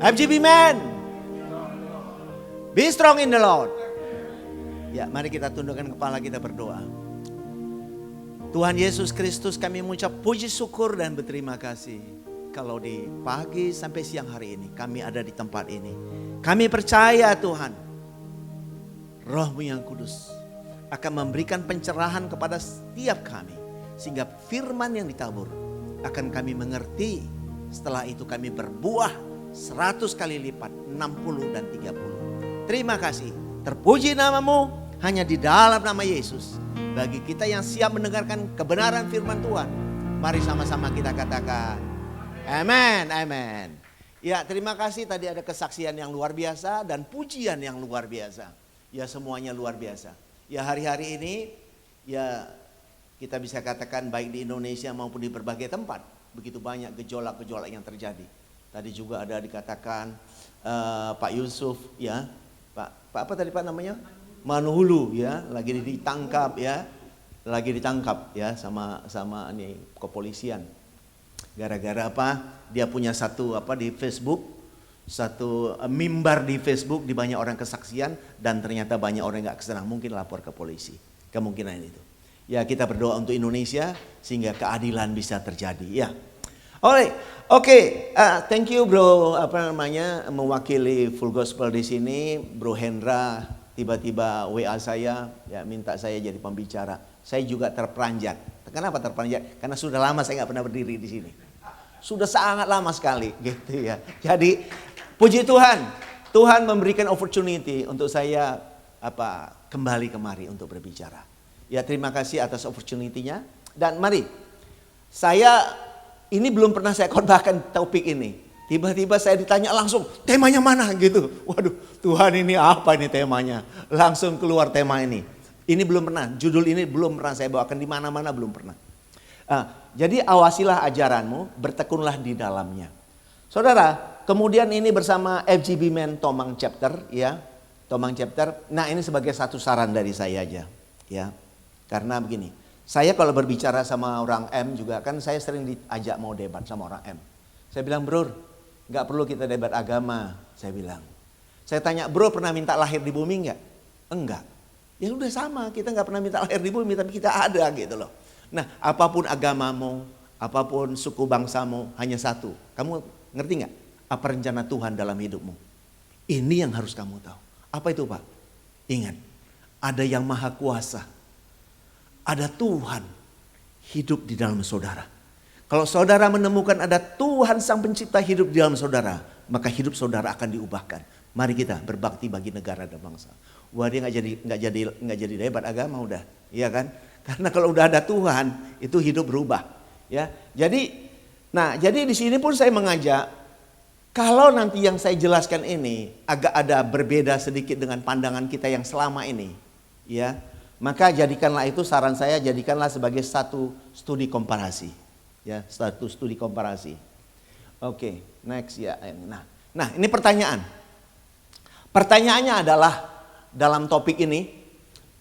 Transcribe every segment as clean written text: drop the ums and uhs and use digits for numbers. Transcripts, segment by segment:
FGB man. Be strong in the Lord. Ya, mari kita tundukkan kepala, kita berdoa. Tuhan Yesus Kristus, kami mengucap puji syukur dan berterima kasih. Kalau di pagi sampai siang hari ini kami ada di tempat ini. Kami percaya Tuhan, Roh-Mu yang kudus akan memberikan pencerahan kepada setiap kami. Sehingga firman yang ditabur akan kami mengerti. Setelah itu kami berbuah 100 kali lipat, 60 dan 30. Terima kasih, terpuji nama-Mu hanya di dalam nama Yesus. Bagi kita yang siap mendengarkan kebenaran firman Tuhan, mari sama-sama kita katakan amen, amen. Ya, terima kasih, tadi ada kesaksian yang luar biasa dan pujian yang luar biasa. Ya, semuanya luar biasa. Ya, hari-hari ini ya kita bisa katakan baik di Indonesia maupun di berbagai tempat, begitu banyak gejolak-gejolak yang terjadi. Tadi juga ada dikatakan Pak Yusuf ya, Pak apa tadi Pak namanya? Manuhulu ya, lagi ditangkap ya sama ini kepolisian. Gara-gara apa? Dia punya satu di Facebook, satu mimbar di Facebook, di banyak orang kesaksian dan ternyata banyak orang nggak kesenang, mungkin lapor ke polisi. Kemungkinan itu. Ya, kita berdoa untuk Indonesia sehingga keadilan bisa terjadi ya. Oke, thank you bro, mewakili Full Gospel di sini, Bro Hendra tiba-tiba WA saya, ya minta saya jadi pembicara. Saya juga terperanjat. Kenapa terperanjat? Karena sudah lama saya nggak pernah berdiri di sini. Sudah sangat lama sekali, gitu ya. Jadi puji Tuhan, Tuhan memberikan opportunity untuk saya kembali kemari untuk berbicara. Ya, terima kasih atas opportunity-nya. Dan mari, ini belum pernah saya khotbahkan topik ini. Tiba-tiba saya ditanya langsung, temanya mana gitu. Waduh, Tuhan ini apa ini temanya? Langsung keluar tema ini. Ini belum pernah, judul ini belum pernah saya bawakan di mana-mana, belum pernah. Jadi awasilah ajaranmu, bertekunlah di dalamnya. Saudara, kemudian ini bersama FGB Man Tomang Chapter ya. Tomang Chapter. Nah, ini sebagai satu saran dari saya aja ya. Karena begini, saya kalau berbicara sama orang M juga kan saya sering diajak mau debat sama orang M. Saya bilang, bro, gak perlu kita debat agama, saya bilang. Saya tanya, bro pernah minta lahir di bumi gak? Enggak. Ya udah sama, kita gak pernah minta lahir di bumi, tapi kita ada gitu loh. Nah, apapun agamamu, apapun suku bangsamu, hanya satu. Kamu ngerti gak? Apa rencana Tuhan dalam hidupmu? Ini yang harus kamu tahu. Apa itu Pak? Ingat, ada yang maha kuasa. Ada Tuhan hidup di dalam saudara. Kalau saudara menemukan ada Tuhan Sang Pencipta hidup di dalam saudara, maka hidup saudara akan diubahkan. Mari kita berbakti bagi negara dan bangsa. Wah, dia nggak jadi debat agama udah, iya kan? Karena kalau udah ada Tuhan, itu hidup berubah. Ya, jadi di sini pun saya mengajak, kalau nanti yang saya jelaskan ini agak ada berbeda sedikit dengan pandangan kita yang selama ini, ya. Maka jadikanlah itu, saran saya jadikanlah sebagai satu studi komparasi. Ya, satu studi komparasi. Oke, next ya. Nah, ini pertanyaan. Pertanyaannya adalah dalam topik ini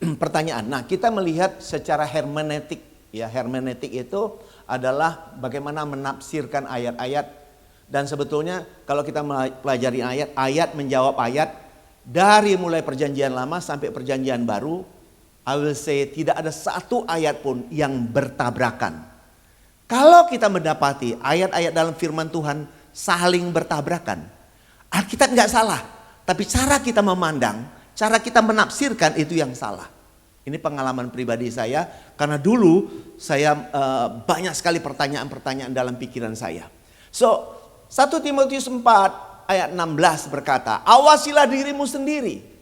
pertanyaan. Nah, kita melihat secara hermeneutik ya. Hermeneutik itu adalah bagaimana menafsirkan ayat-ayat, dan sebetulnya kalau kita pelajari ayat menjawab ayat dari mulai perjanjian lama sampai perjanjian baru. I will say tidak ada satu ayat pun yang bertabrakan. Kalau kita mendapati ayat-ayat dalam firman Tuhan saling bertabrakan, Alkitab nggak salah, tapi cara kita memandang, cara kita menafsirkan itu yang salah. Ini pengalaman pribadi saya, karena dulu saya banyak sekali pertanyaan-pertanyaan dalam pikiran saya. So, 1 Timotius 4 ayat 16 berkata, awasilah dirimu sendiri.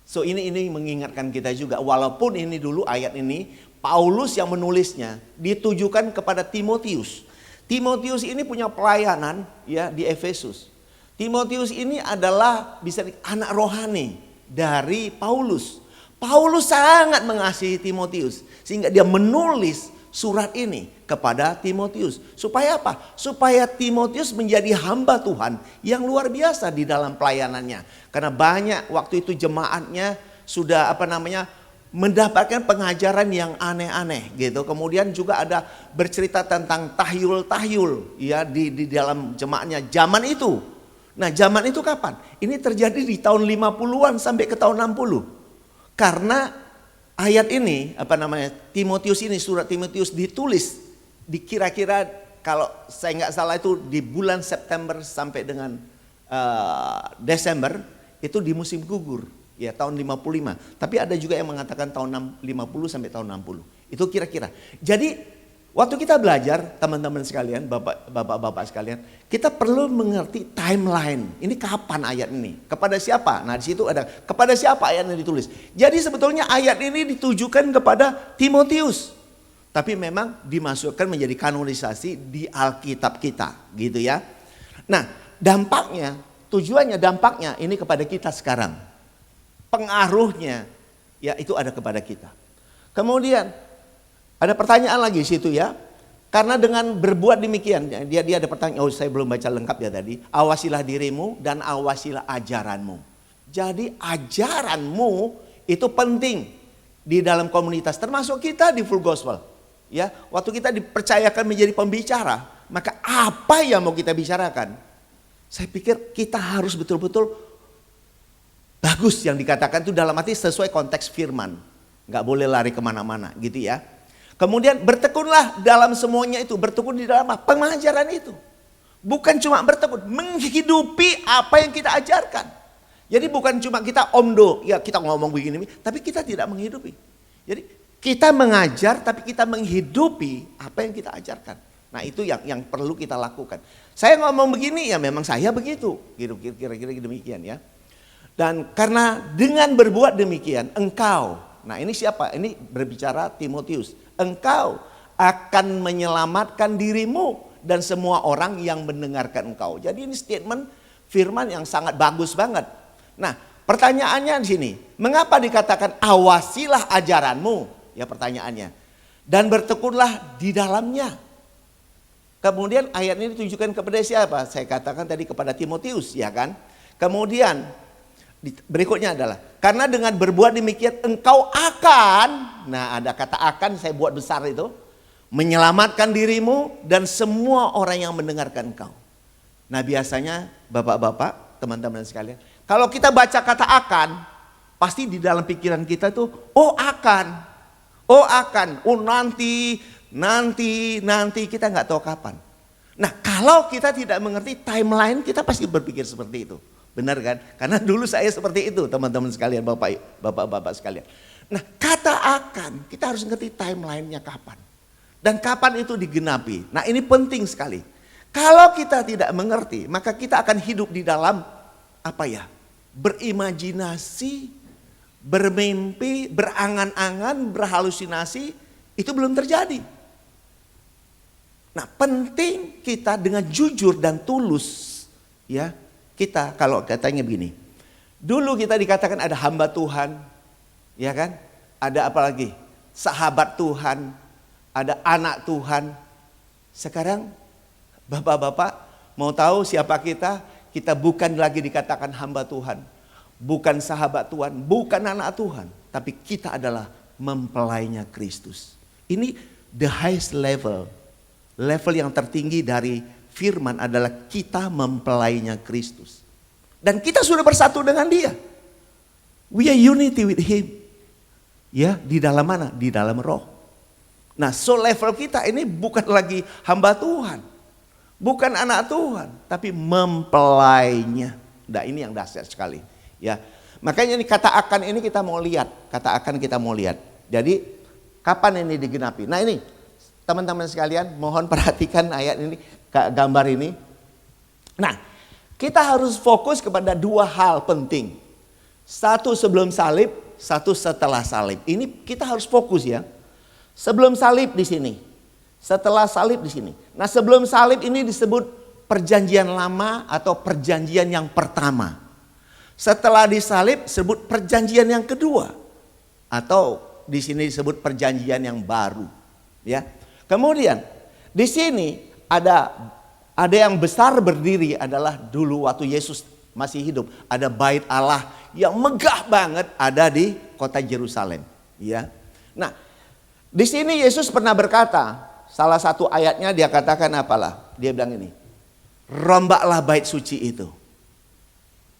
So ini mengingatkan kita juga, walaupun ini dulu ayat ini Paulus yang menulisnya ditujukan kepada Timotius. Timotius ini punya pelayanan ya di Efesus. Timotius ini adalah bisa anak rohani dari Paulus. Paulus sangat mengasihi Timotius sehingga dia menulis surat ini kepada Timotius. Supaya apa? Supaya Timotius menjadi hamba Tuhan yang luar biasa di dalam pelayanannya. Karena banyak waktu itu jemaatnya sudah mendapatkan pengajaran yang aneh-aneh gitu. Kemudian juga ada bercerita tentang tahyul-tahyul ya di dalam jemaatnya zaman itu. Nah, zaman itu kapan? Ini terjadi di tahun 50-an sampai ke tahun 60. Karena ayat ini, Timotius ini, surat Timotius ditulis di kira-kira kalau saya nggak salah itu di bulan September sampai dengan Desember, itu di musim gugur, ya tahun 55. Tapi ada juga yang mengatakan tahun 50 sampai tahun 60. Itu kira-kira. Jadi waktu kita belajar, teman-teman sekalian, bapak-bapak sekalian, kita perlu mengerti timeline. Ini kapan ayat ini? Kepada siapa? Nah, di situ ada kepada siapa ayat ini ditulis. Jadi sebetulnya ayat ini ditujukan kepada Timotius. Tapi memang dimasukkan menjadi kanonisasi di Alkitab kita, gitu ya. Nah, dampaknya ini kepada kita sekarang. Pengaruhnya ya itu ada kepada kita. Kemudian ada pertanyaan lagi di situ ya. Karena dengan berbuat demikian, dia ada pertanyaan, saya belum baca lengkap ya tadi. Awasilah dirimu dan awasilah ajaranmu. Jadi ajaranmu itu penting di dalam komunitas, termasuk kita di Full Gospel. Ya, waktu kita dipercayakan menjadi pembicara, maka apa yang mau kita bicarakan? Saya pikir kita harus betul-betul bagus yang dikatakan itu dalam arti sesuai konteks firman. Nggak boleh lari kemana-mana gitu ya. Kemudian bertekunlah dalam semuanya itu. Bertekun di dalam apa? Pengajaran itu. Bukan cuma bertekun, menghidupi apa yang kita ajarkan. Jadi bukan cuma kita omdo, ya kita ngomong begini, tapi kita tidak menghidupi. Jadi kita mengajar tapi kita menghidupi apa yang kita ajarkan. Nah itu yang perlu kita lakukan. Saya ngomong begini ya memang saya begitu. Kira-kira demikian ya. Dan karena dengan berbuat demikian engkau, nah ini siapa? Ini berbicara Timotius. Engkau akan menyelamatkan dirimu dan semua orang yang mendengarkan engkau. Jadi ini statement firman yang sangat bagus banget. Nah pertanyaannya di sini, mengapa dikatakan awasilah ajaranmu? Ya pertanyaannya. Dan bertekunlah di dalamnya. Kemudian ayat ini ditujukan kepada siapa? Saya katakan tadi kepada Timotius ya kan. Kemudian berikutnya adalah karena dengan berbuat demikian engkau akan, nah ada kata akan saya buat besar itu, menyelamatkan dirimu dan semua orang yang mendengarkan engkau. Nah biasanya bapak-bapak, teman-teman sekalian, kalau kita baca kata akan, pasti di dalam pikiran kita tuh, oh nanti kita nggak tahu kapan. Nah kalau kita tidak mengerti timeline, kita pasti berpikir seperti itu. Benar kan? Karena dulu saya seperti itu teman-teman sekalian, bapak-bapak sekalian. Nah kata akan, kita harus ngerti timelinenya kapan. Dan kapan itu digenapi. Nah ini penting sekali. Kalau kita tidak mengerti, maka kita akan hidup di dalam berimajinasi, bermimpi, berangan-angan, berhalusinasi, itu belum terjadi. Nah penting kita dengan jujur dan tulus ya. Kita kalau katanya begini, dulu kita dikatakan ada hamba Tuhan, ya kan? Ada apa lagi? Sahabat Tuhan, ada anak Tuhan. Sekarang bapak-bapak mau tahu siapa kita? Kita bukan lagi dikatakan hamba Tuhan, bukan sahabat Tuhan, bukan anak Tuhan. Tapi kita adalah mempelainya Kristus. Ini the highest level yang tertinggi dari firman adalah kita mempelainya Kristus. Dan kita sudah bersatu dengan dia. We are unity with him. Ya, di dalam mana? Di dalam roh. Nah, so level kita ini bukan lagi hamba Tuhan. Bukan anak Tuhan, tapi mempelainya. Nah, ini yang dahsyat sekali, ya. Makanya ini kata akan ini kita mau lihat, Jadi, kapan ini digenapi? Nah, ini teman-teman sekalian, mohon perhatikan ayat ini, gambar ini. Nah, kita harus fokus kepada dua hal penting. Satu sebelum salib, satu setelah salib. Ini kita harus fokus ya. Sebelum salib di sini, setelah salib di sini. Nah, sebelum salib ini disebut perjanjian lama atau perjanjian yang pertama. Setelah disalib disebut perjanjian yang kedua atau di sini disebut perjanjian yang baru, ya. Kemudian di sini ada yang besar berdiri adalah dulu waktu Yesus masih hidup. Ada bait Allah yang megah banget ada di kota Yerusalem. Ya. Nah di sini Yesus pernah berkata, salah satu ayatnya dia katakan apalah. Dia bilang ini, rombaklah bait suci itu.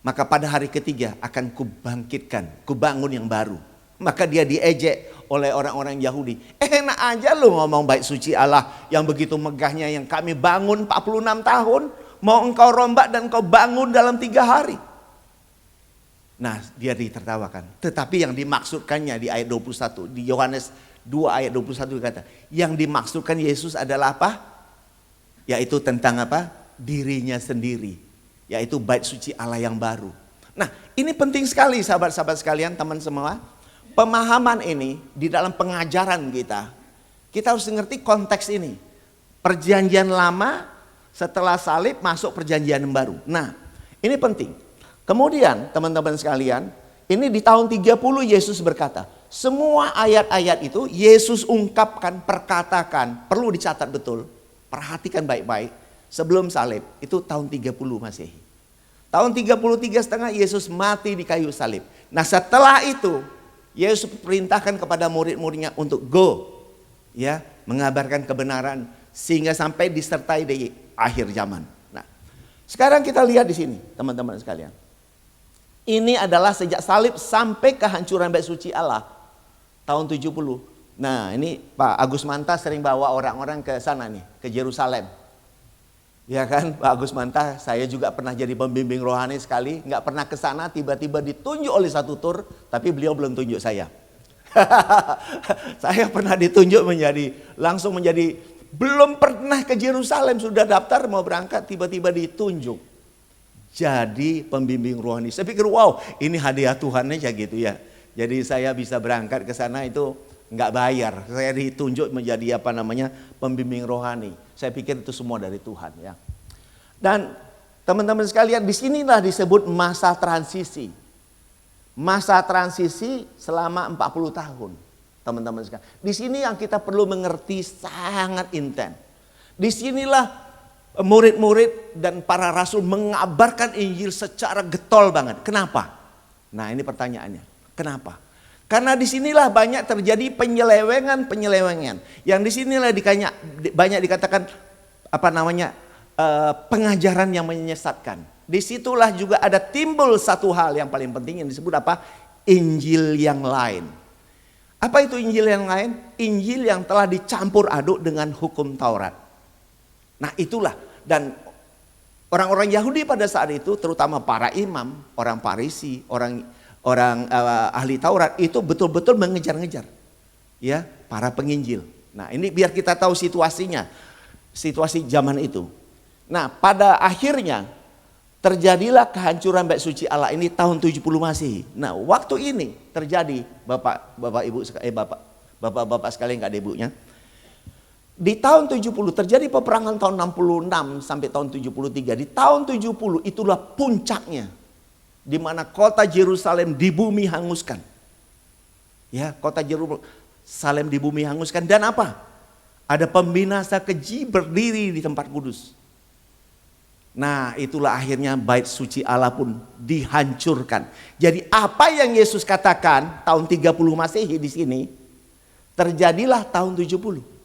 Maka pada hari ketiga akan kubangkitkan, kubangun yang baru. Maka dia diejek oleh orang-orang Yahudi. Enak aja lu ngomong bait suci Allah yang begitu megahnya yang kami bangun 46 tahun. Mau engkau rombak dan engkau bangun dalam 3 hari. Nah, dia ditertawakan. Tetapi yang dimaksudkannya di ayat 21, di Yohanes 2 ayat 21 kata, yang dimaksudkan Yesus adalah apa? Yaitu tentang apa? Dirinya sendiri. Yaitu bait suci Allah yang baru. Nah, ini penting sekali sahabat-sahabat sekalian, teman semua. Pemahaman ini di dalam pengajaran kita. Kita harus mengerti konteks ini. Perjanjian lama setelah salib masuk perjanjian yang baru. Nah, ini penting. Kemudian teman-teman sekalian, ini di tahun 30 Yesus berkata, semua ayat-ayat itu Yesus ungkapkan, perkatakan, perlu dicatat betul, perhatikan baik-baik. Sebelum salib, itu tahun 30 Masehi. Tahun 33,5 Yesus mati di kayu salib. Nah setelah itu, Yesus perintahkan kepada murid-muridnya untuk go. Ya, mengabarkan kebenaran sehingga sampai disertai di akhir zaman. Nah, sekarang kita lihat di sini teman-teman sekalian. Ini adalah sejak salib sampai kehancuran bait suci Allah. Tahun 70. Nah ini Pak Agus Manta sering bawa orang-orang ke sana nih, ke Yerusalem. Ya kan Pak Agus Manta, saya juga pernah jadi pembimbing rohani sekali. Nggak pernah ke sana, tiba-tiba ditunjuk oleh satu tur, tapi beliau belum tunjuk saya. Saya pernah ditunjuk langsung menjadi, belum pernah ke Yerusalem, sudah daftar mau berangkat, tiba-tiba ditunjuk. Jadi pembimbing rohani. Saya pikir wow, ini hadiah Tuhan aja gitu ya. Jadi saya bisa berangkat ke sana itu nggak bayar. Saya ditunjuk menjadi pembimbing rohani. Saya pikir itu semua dari Tuhan ya. Dan teman-teman sekalian, disinilah disebut masa transisi. Masa transisi selama 40 tahun. Teman-teman sekalian. Di sini yang kita perlu mengerti sangat intens. Disinilah murid-murid dan para rasul mengabarkan Injil secara getol banget. Kenapa? Nah ini pertanyaannya. Kenapa? Karena disinilah banyak terjadi penyelewengan. Yang disinilah banyak dikatakan pengajaran yang menyesatkan. Disitulah juga ada timbul satu hal yang paling penting yang disebut apa? Injil yang lain. Apa itu Injil yang lain? Injil yang telah dicampur aduk dengan hukum Taurat. Nah itulah, dan orang-orang Yahudi pada saat itu, terutama para imam, orang Farisi, orang ahli Taurat itu betul-betul mengejar-ngejar ya para penginjil. Nah ini biar kita tahu situasinya, situasi zaman itu. Nah pada akhirnya terjadilah kehancuran bait suci Allah ini tahun 70 Masehi. Nah waktu ini terjadi bapak-bapak sekalian, nggak ada ibunya. Di tahun 70 terjadi peperangan tahun 66 sampai tahun 73. Di tahun 70 itulah puncaknya, di mana kota Yerusalem di bumi hanguskan. Ya, kota Yerusalem di bumi hanguskan, dan apa? Ada pembinasa keji berdiri di tempat kudus. Nah, itulah akhirnya bait suci Allah pun dihancurkan. Jadi apa yang Yesus katakan tahun 30 Masehi di sini terjadilah tahun 70.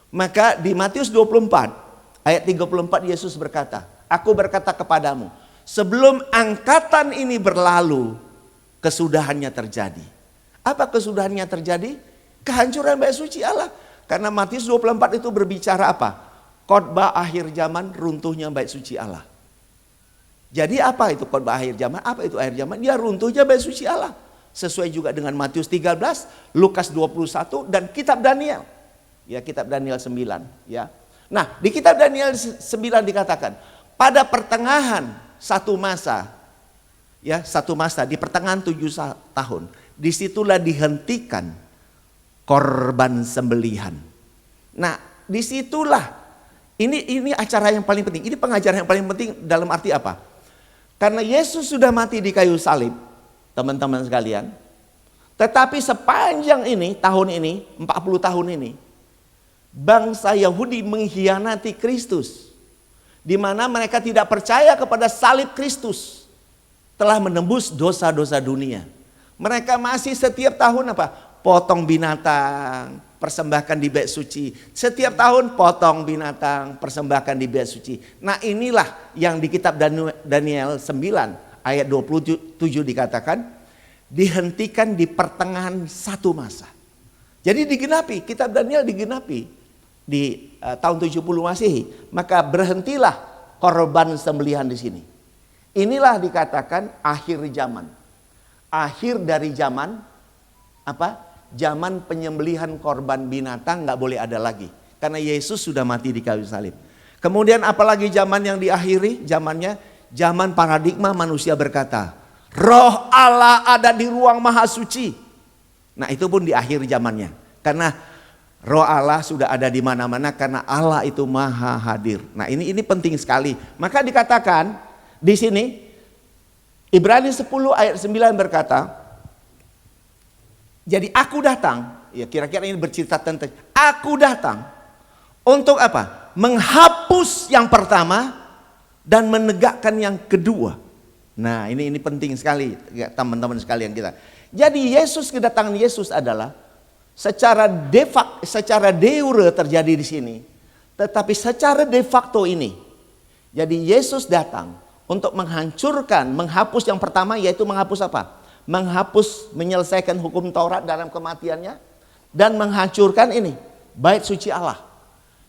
Maka di Matius 24 ayat 34 Yesus berkata, "Aku berkata kepadamu, sebelum angkatan ini berlalu, kesudahannya terjadi." Apa kesudahannya terjadi? Kehancuran bait suci Allah. Karena Matius 24 itu berbicara apa? Khotbah akhir zaman, runtuhnya bait suci Allah. Jadi apa itu khotbah akhir zaman? Apa itu akhir zaman? Ya runtuhnya bait suci Allah. Sesuai juga dengan Matius 13, Lukas 21 dan kitab Daniel. Ya, kitab Daniel 9 ya. Nah, di kitab Daniel 9 dikatakan, pada pertengahan satu masa di pertengahan 7 tahun, disitulah dihentikan korban sembelihan. Nah disitulah ini acara yang paling penting, ini pengajaran yang paling penting dalam arti apa? Karena Yesus sudah mati di kayu salib, teman-teman sekalian. Tetapi sepanjang ini, tahun ini, 40 tahun ini, bangsa Yahudi mengkhianati Kristus. Di mana mereka tidak percaya kepada salib Kristus telah menembus dosa-dosa dunia. Mereka masih setiap tahun apa? Potong binatang, persembahkan di bait suci. Setiap tahun potong binatang, persembahkan di bait suci. Nah inilah yang di kitab Daniel 9 ayat 27 dikatakan, dihentikan di pertengahan satu masa. Jadi digenapi, kitab Daniel digenapi di tahun 70 Masehi. Maka berhentilah korban sembelihan di sini. Inilah dikatakan akhir zaman. Akhir dari zaman apa? Zaman penyembelihan korban binatang nggak boleh ada lagi. Karena Yesus sudah mati di kayu salib. Kemudian apalagi zaman yang diakhiri? Zamannya zaman paradigma manusia berkata, Roh Allah ada di ruang maha suci. Nah itu pun di akhir zamannya. Karena Roh Allah sudah ada di mana-mana karena Allah itu maha hadir. Nah ini penting sekali. Maka dikatakan di sini Ibrani 10 ayat 9 berkata, jadi aku datang, ya kira-kira ini bercerita tentang aku datang untuk apa? Menghapus yang pertama dan menegakkan yang kedua. Nah ini penting sekali ya, teman-teman sekalian kita. Jadi kedatangan Yesus adalah secara de jure terjadi di sini. Tetapi secara de facto ini. Jadi Yesus datang untuk menghancurkan, menghapus yang pertama yaitu menghapus apa? Menyelesaikan hukum Taurat dalam kematiannya. Dan menghancurkan ini, bait suci Allah.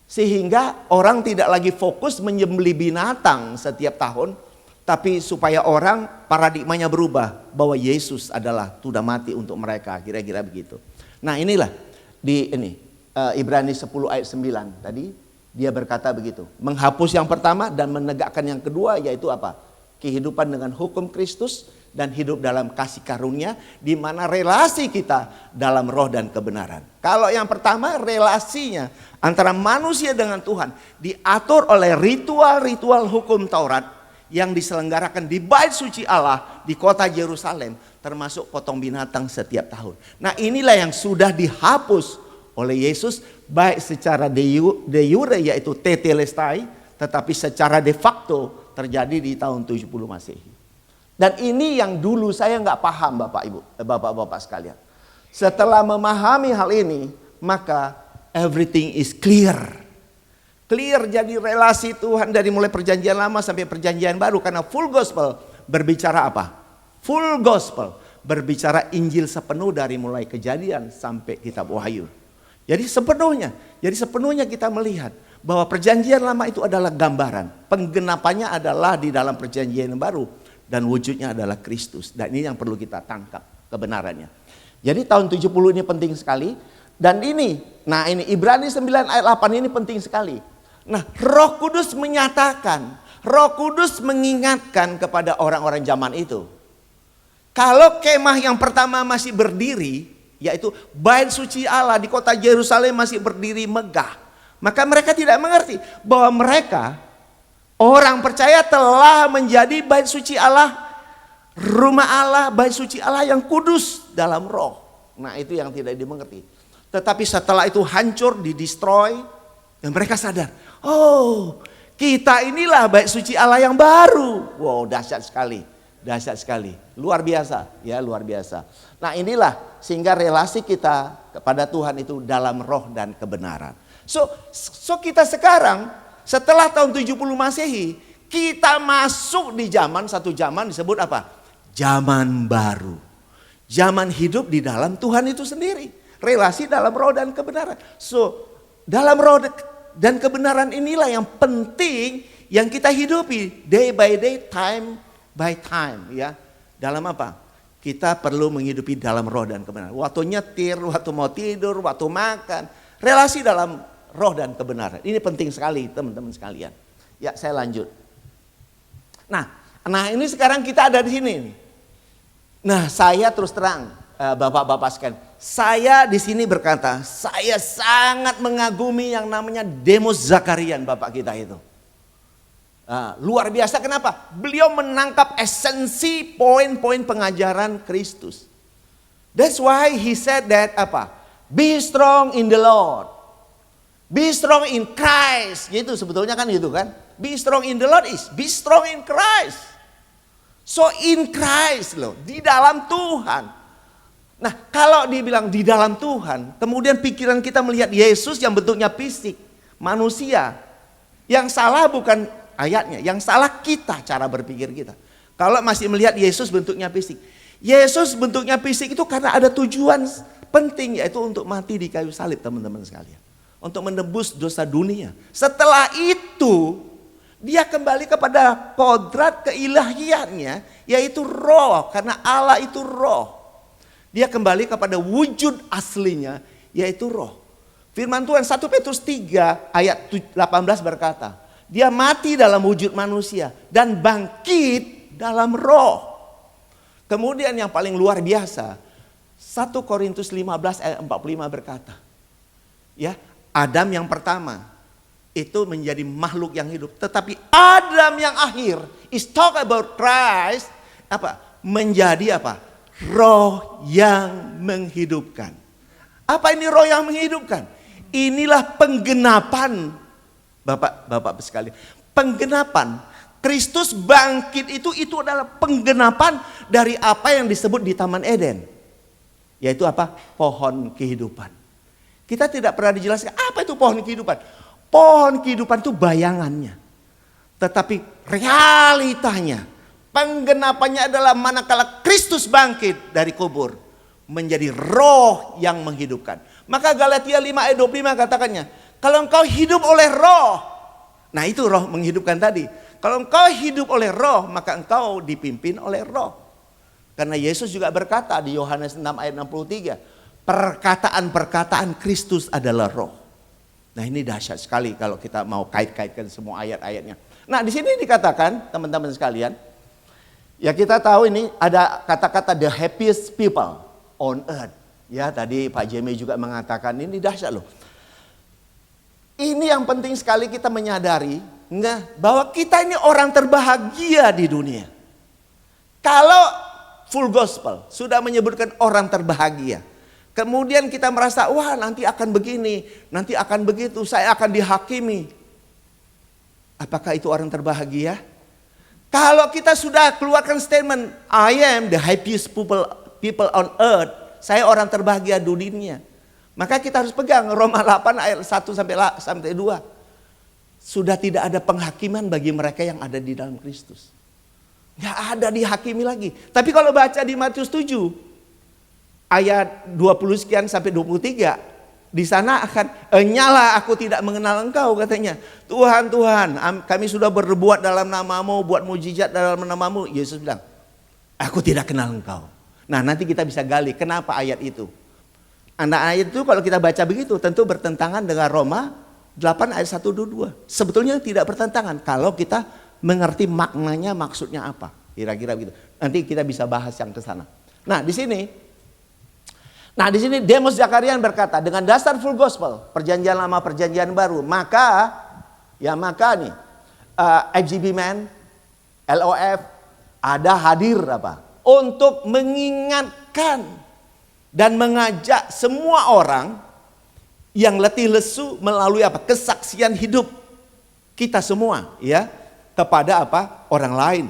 Sehingga orang tidak lagi fokus menyembelih binatang setiap tahun. Tapi supaya orang paradigmanya berubah. Bahwa Yesus adalah sudah mati untuk mereka, kira-kira begitu. Nah inilah di Ibrani 10 ayat 9 tadi dia berkata begitu. Menghapus yang pertama dan menegakkan yang kedua yaitu apa? Kehidupan dengan hukum Kristus dan hidup dalam kasih karunia di mana relasi kita dalam roh dan kebenaran. Kalau yang pertama relasinya antara manusia dengan Tuhan diatur oleh ritual-ritual hukum Taurat yang diselenggarakan di bait suci Allah di kota Yerusalem termasuk potong binatang setiap tahun. Nah inilah yang sudah dihapus oleh Yesus baik secara de jure yaitu tetelestai tetapi secara de facto terjadi di tahun 70 Masehi. Dan ini yang dulu saya nggak paham Bapak-Bapak sekalian. Setelah memahami hal ini maka everything is clear. Clear jadi relasi Tuhan dari mulai perjanjian lama sampai perjanjian baru. Karena full gospel berbicara apa? Full gospel berbicara Injil sepenuh dari mulai Kejadian sampai kitab Wahyu. Jadi sepenuhnya kita melihat bahwa perjanjian lama itu adalah gambaran. Penggenapannya adalah di dalam perjanjian yang baru. Dan wujudnya adalah Kristus. Dan ini yang perlu kita tangkap kebenarannya. Jadi tahun 70 ini penting sekali. Dan ini Ibrani 9 ayat 8 ini penting sekali. Nah Roh Kudus menyatakan, Roh Kudus mengingatkan kepada orang-orang zaman itu. Kalau kemah yang pertama masih berdiri, yaitu bait suci Allah di kota Yerusalem masih berdiri megah. Maka mereka tidak mengerti bahwa mereka orang percaya telah menjadi bait suci Allah, rumah Allah, bait suci Allah yang kudus dalam roh. Nah itu yang tidak dimengerti. Tetapi setelah itu hancur, didestroy, dan mereka sadar, oh kita inilah bait suci Allah yang baru. Wow dahsyat sekali, luar biasa, ya luar biasa. Nah inilah sehingga relasi kita kepada Tuhan itu dalam roh dan kebenaran. So kita sekarang setelah tahun 70 Masehi kita masuk di satu zaman disebut apa? Zaman baru. Zaman hidup di dalam Tuhan itu sendiri. Relasi dalam roh dan kebenaran. So dalam roh dan kebenaran inilah yang penting yang kita hidupi day by day, time by time ya. Dalam apa? Kita perlu menghidupi dalam roh dan kebenaran. Waktu nyetir, waktu mau tidur, waktu makan. Relasi dalam roh dan kebenaran. Ini penting sekali teman-teman sekalian. Ya saya lanjut. Nah ini sekarang kita ada di sini. Nah saya terus terang Bapak-Bapak sekalian. Saya di sini berkata, saya sangat mengagumi yang namanya Demos Zakarian Bapak kita itu. Luar biasa kenapa? Beliau menangkap esensi poin-poin pengajaran Kristus. That's why he said that apa? Be strong in the Lord. Be strong in Christ. Gitu sebetulnya kan gitu kan. Be strong in the Lord is be strong in Christ. So in Christ loh. Di dalam Tuhan. Nah kalau dibilang di dalam Tuhan. Kemudian pikiran kita melihat Yesus yang bentuknya fisik. Manusia. Yang salah bukan ayatnya. Yang salah kita cara berpikir kita. Kalau masih melihat Yesus bentuknya fisik. Yesus bentuknya fisik itu karena ada tujuan penting, yaitu untuk mati di kayu salib, teman-teman sekalian. Untuk menebus dosa dunia. Setelah itu, dia kembali kepada kodrat keilahiannya, yaitu roh. Karena Allah itu roh. Dia kembali kepada wujud aslinya, yaitu roh. Firman Tuhan 1 Petrus 3 ayat 18 berkata, dia mati dalam wujud manusia dan bangkit dalam roh. Kemudian yang paling luar biasa, 1 Korintus 15 ayat 45 berkata, ya, Adam yang pertama itu menjadi makhluk yang hidup, tetapi Adam yang akhir, is talk about Christ, menjadi roh yang menghidupkan. Apa ini roh yang menghidupkan? Inilah penggenapan, Bapak sekalian. Penggenapan Kristus bangkit itu adalah penggenapan dari apa yang disebut di Taman Eden, yaitu pohon kehidupan. Kita tidak pernah dijelaskan apa itu pohon kehidupan. Pohon kehidupan itu bayangannya. Tetapi realitanya, penggenapannya adalah manakala Kristus bangkit dari kubur, menjadi roh yang menghidupkan. Maka Galatia 5 ayat 25 katakannya, kalau engkau hidup oleh roh, nah itu roh menghidupkan tadi. Kalau engkau hidup oleh roh, maka engkau dipimpin oleh roh. Karena Yesus juga berkata di Yohanes 6 ayat 63, perkataan-perkataan Kristus adalah roh. Nah ini dahsyat sekali kalau kita mau kait-kaitkan semua ayat-ayatnya. Nah di sini dikatakan teman-teman sekalian, ya kita tahu ini ada kata-kata the happiest people on earth. Ya tadi Pak Jemmy juga mengatakan ini dahsyat loh. Ini yang penting sekali kita menyadari bahwa kita ini orang terbahagia di dunia. Kalau full gospel sudah menyebutkan orang terbahagia, kemudian kita merasa, wah nanti akan begini, nanti akan begitu, saya akan dihakimi. Apakah itu orang terbahagia? Kalau kita sudah keluarkan statement, I am the happiest people on earth, saya orang terbahagia dunia, maka kita harus pegang Roma 8 ayat 1 sampai 2. Sudah tidak ada penghakiman bagi mereka yang ada di dalam Kristus. Gak ada dihakimi lagi. Tapi kalau baca di Matius 7, ayat 20 sekian sampai 23, di sana akan nyala aku tidak mengenal engkau katanya. Tuhan, Tuhan, kami sudah berbuat dalam namamu, buat mujizat dalam namamu. Yesus bilang, aku tidak kenal engkau. Nah nanti kita bisa gali kenapa ayat itu. Ayat itu kalau kita baca begitu tentu bertentangan dengan Roma 8 ayat 1-2. Sebetulnya tidak bertentangan kalau kita mengerti maknanya, maksudnya apa. Kira-kira begitu. Nanti kita bisa bahas yang ke sana. Nah di sini Demos Zakarian berkata, dengan dasar full gospel, perjanjian lama, perjanjian baru, maka nih FGB Man, LOF ada hadir untuk mengingatkan dan mengajak semua orang yang letih lesu melalui kesaksian hidup kita semua ya kepada orang lain,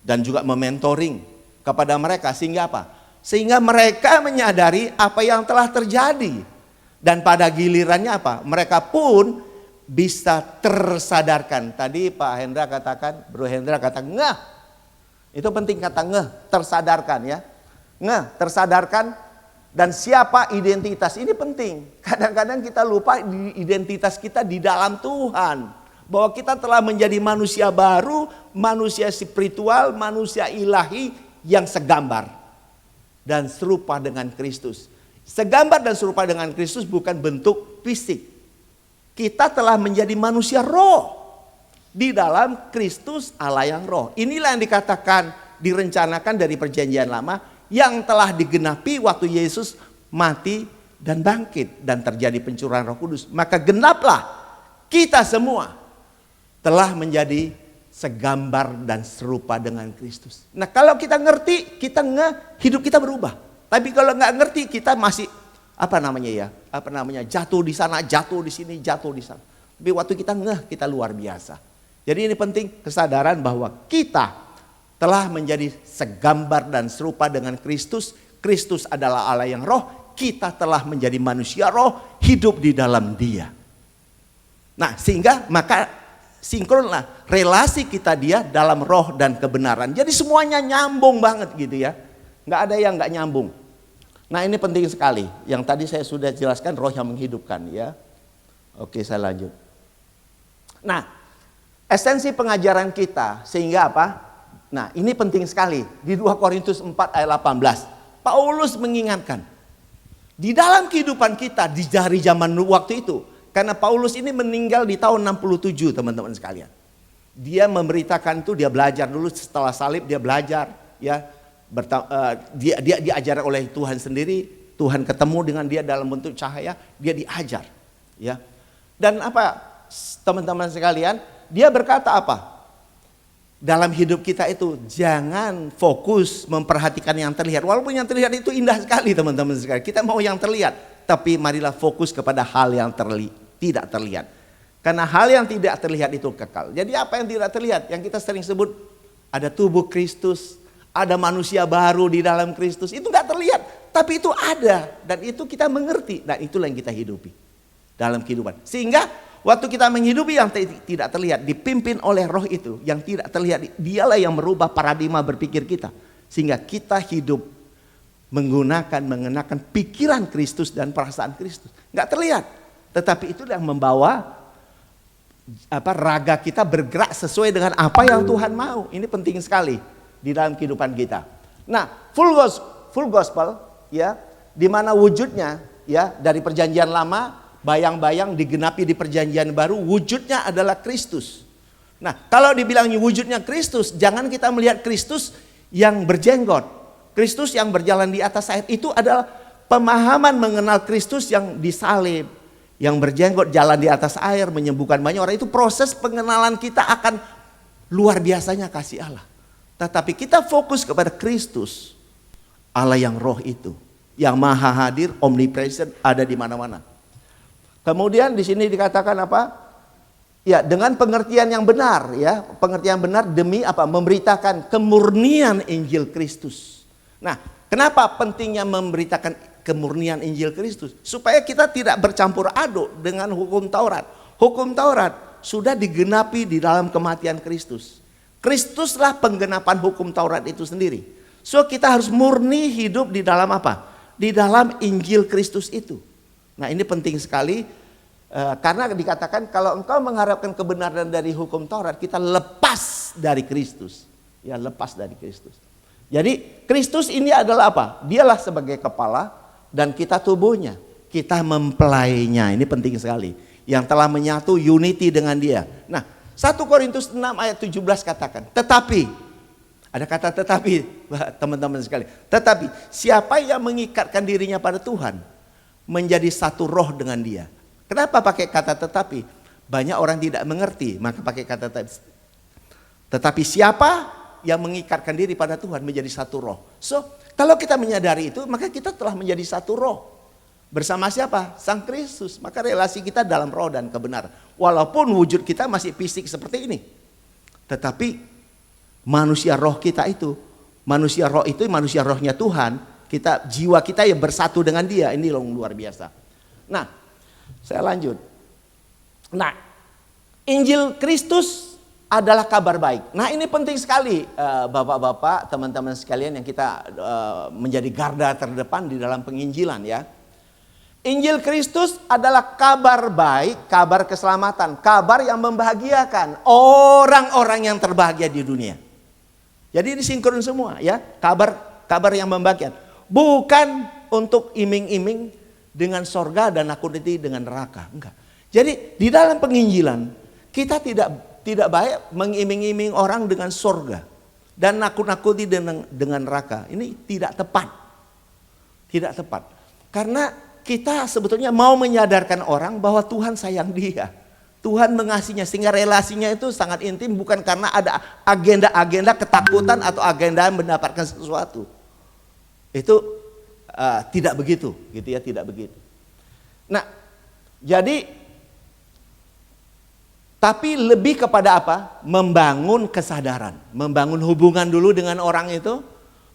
dan juga mementoring kepada mereka sehingga mereka menyadari apa yang telah terjadi. Dan pada gilirannya mereka pun bisa tersadarkan. Tadi Pak Hendra katakan, Bro Hendra kata ngeh. Itu penting kata ngeh, tersadarkan ya. Ngeh, tersadarkan, dan siapa identitas. Ini penting. Kadang-kadang kita lupa identitas kita di dalam Tuhan. Bahwa kita telah menjadi manusia baru, manusia spiritual, manusia ilahi yang segambar dan serupa dengan Kristus. Segambar dan serupa dengan Kristus bukan bentuk fisik. Kita telah menjadi manusia roh di dalam Kristus Allah yang roh. Inilah yang dikatakan direncanakan dari perjanjian lama yang telah digenapi waktu Yesus mati dan bangkit dan terjadi pencurahan Roh Kudus. Maka genaplah kita semua telah menjadi segambar dan serupa dengan Kristus. Nah kalau kita ngerti, kita hidup kita berubah. Tapi kalau nggak ngerti, kita masih jatuh di sana, jatuh di sini, jatuh di sana. Tapi waktu kita kita luar biasa. Jadi ini penting kesadaran bahwa kita telah menjadi segambar dan serupa dengan Kristus. Kristus adalah Allah yang roh. Kita telah menjadi manusia roh, hidup di dalam Dia. Nah sehingga maka sinkron lah relasi kita dia dalam roh dan kebenaran. Jadi semuanya nyambung banget gitu ya. Nggak ada yang nggak nyambung. Nah ini penting sekali. Yang tadi saya sudah jelaskan roh yang menghidupkan ya. Oke saya lanjut. Nah esensi pengajaran kita sehingga apa? Nah ini penting sekali. Di 2 Korintus 4 ayat 18. Paulus mengingatkan. Di dalam kehidupan kita di hari zaman waktu itu. Karena Paulus ini meninggal di tahun 67 teman-teman sekalian. Dia memberitakan itu, dia belajar dulu setelah salib dia belajar ya. Dia diajar oleh Tuhan sendiri, Tuhan ketemu dengan dia dalam bentuk cahaya, dia diajar ya. Dan apa teman-teman sekalian, dia berkata apa? Dalam hidup kita itu jangan fokus memperhatikan yang terlihat. Walaupun yang terlihat itu indah sekali teman-teman sekalian. Kita mau yang terlihat, tapi marilah fokus kepada hal yang tidak terlihat. Karena hal yang tidak terlihat itu kekal. Jadi apa yang tidak terlihat? Yang kita sering sebut ada tubuh Kristus, ada manusia baru di dalam Kristus. Itu nggak terlihat, tapi itu ada dan itu kita mengerti dan itulah yang kita hidupi dalam kehidupan. Sehingga waktu kita menghidupi yang tidak terlihat, dipimpin oleh roh itu yang tidak terlihat, dialah yang merubah paradigma berpikir kita. Sehingga kita hidup mengenakan pikiran Kristus dan perasaan Kristus. Nggak terlihat, tetapi itu yang membawa raga kita bergerak sesuai dengan apa yang Tuhan mau. Ini penting sekali di dalam kehidupan kita. Nah, full gospel ya, di mana wujudnya ya dari perjanjian lama bayang-bayang digenapi di perjanjian baru, wujudnya adalah Kristus. Nah, kalau dibilang wujudnya Kristus, jangan kita melihat Kristus yang berjenggot, Kristus yang berjalan di atas air. Itu adalah pemahaman mengenal Kristus yang disalib, yang berjenggot jalan di atas air, menyembuhkan banyak orang. Itu proses pengenalan kita akan luar biasanya kasih Allah. Tetapi kita fokus kepada Kristus, Allah yang roh itu, yang maha hadir, omnipresent, ada di mana-mana. Kemudian di sini dikatakan apa? Ya, dengan pengertian yang benar ya, pengertian benar demi apa? Memberitakan kemurnian Injil Kristus. Nah, kenapa pentingnya memberitakan kemurnian Injil Kristus? Supaya kita tidak bercampur aduk dengan hukum Taurat. Hukum Taurat sudah digenapi di dalam kematian Kristus. Kristuslah penggenapan hukum Taurat itu sendiri. So kita harus murni hidup di dalam apa? Di dalam Injil Kristus itu. Nah ini penting sekali karena dikatakan kalau engkau mengharapkan kebenaran dari hukum Taurat, kita lepas dari Kristus. Ya lepas dari Kristus. Jadi Kristus ini adalah apa? Dialah sebagai kepala dan kita tubuhnya. Kita mempelainya, ini penting sekali. Yang telah menyatu unity dengan dia. Nah 1 Korintus 6 ayat 17 katakan, tetapi, ada kata tetapi teman-teman sekali. Tetapi siapa yang mengikatkan dirinya pada Tuhan, menjadi satu roh dengan dia. Kenapa pakai kata tetapi? Banyak orang tidak mengerti, maka pakai kata tetapi. Tetapi siapa yang mengikatkan diri pada Tuhan menjadi satu roh. So, kalau kita menyadari itu, maka kita telah menjadi satu roh. Bersama siapa? Sang Kristus. Maka relasi kita dalam roh dan kebenaran. Walaupun wujud kita masih fisik seperti ini. Tetapi manusia roh kita itu, manusia roh itu manusia rohnya Tuhan. Kita, jiwa kita yang bersatu dengan dia. Ini luar biasa. Nah, saya lanjut. Nah, Injil Kristus adalah kabar baik. Nah ini penting sekali bapak-bapak, teman-teman sekalian yang kita menjadi garda terdepan di dalam penginjilan ya. Injil Kristus adalah kabar baik, kabar keselamatan, kabar yang membahagiakan orang-orang yang terbahagia di dunia. Jadi disinkron semua ya, kabar yang membahagiakan. Bukan untuk iming-iming dengan sorga dan nakuti dengan neraka, enggak. Jadi di dalam penginjilan kita tidak baik mengiming-iming orang dengan sorga dan nakut-nakuti dengan neraka. Ini tidak tepat. Tidak tepat. Karena kita sebetulnya mau menyadarkan orang bahwa Tuhan sayang dia. Tuhan mengasihinya sehingga relasinya itu sangat intim, bukan karena ada agenda-agenda ketakutan atau agenda mendapatkan sesuatu. Itu tidak begitu, gitu ya, tidak begitu. Nah, jadi tapi lebih kepada apa? Membangun kesadaran, membangun hubungan dulu dengan orang itu,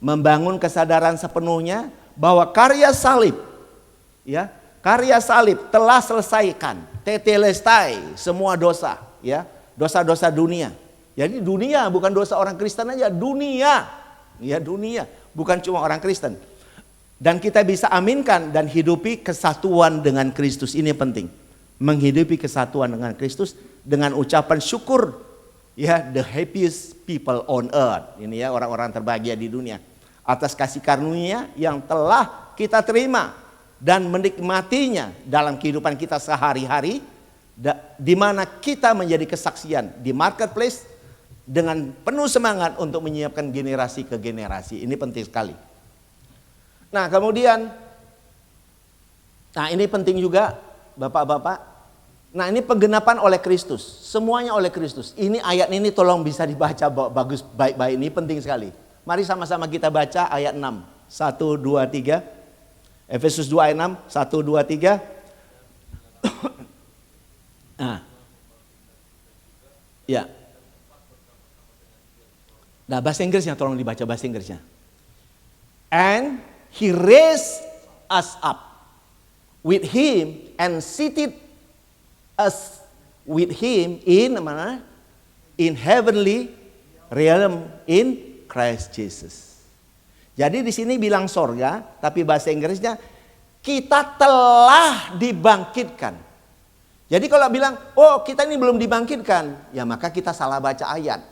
membangun kesadaran sepenuhnya bahwa karya salib, ya, karya salib telah selesaikan, tetelestai semua dosa, ya, dosa-dosa dunia. Jadi dunia bukan dosa orang Kristen aja, dunia. Ya dunia, bukan cuma orang Kristen. Dan kita bisa aminkan dan hidupi kesatuan dengan Kristus. Ini penting. Menghidupi kesatuan dengan Kristus dengan ucapan syukur. Ya, the happiest people on earth. Ini ya orang-orang terbahagia di dunia. Atas kasih karunia yang telah kita terima dan menikmatinya dalam kehidupan kita sehari-hari. Di mana kita menjadi kesaksian di marketplace dengan penuh semangat untuk menyiapkan generasi ke generasi. Ini penting sekali. Nah kemudian, nah ini penting juga Bapak-bapak. Nah ini penggenapan oleh Kristus. Semuanya oleh Kristus. Ini ayat ini tolong bisa dibaca bagus, baik-baik. Ini penting sekali. Mari sama-sama kita baca ayat 6. 1, 2, 3. Efesus 2 ayat 6. 1, 2, 3. Nah. Ya. Nah bahasa Inggrisnya tolong dibaca bahasa Inggrisnya. And he raised us up with him and seated us with him in mana? In heavenly realm in Christ Jesus. Jadi di sini bilang sorga, tapi bahasa Inggrisnya kita telah dibangkitkan. Jadi kalau bilang, oh kita ini belum dibangkitkan, ya maka kita salah baca ayat.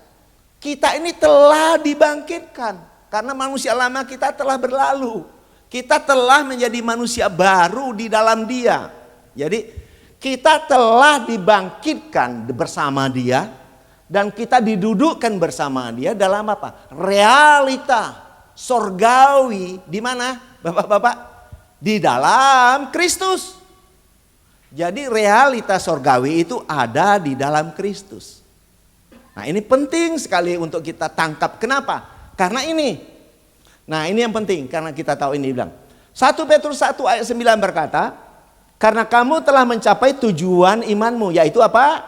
Kita ini telah dibangkitkan. Karena manusia lama kita telah berlalu. Kita telah menjadi manusia baru di dalam Dia. Jadi kita telah dibangkitkan bersama Dia. Dan kita didudukkan bersama Dia dalam apa? Realita sorgawi. Di mana Bapak-bapak? Di dalam Kristus. Jadi realita sorgawi itu ada di dalam Kristus. Nah ini penting sekali untuk kita tangkap. Kenapa? Karena ini. Nah ini yang penting karena kita tahu ini bilang. 1 Petrus 1 ayat 9 berkata. Karena kamu telah mencapai tujuan imanmu. Yaitu apa?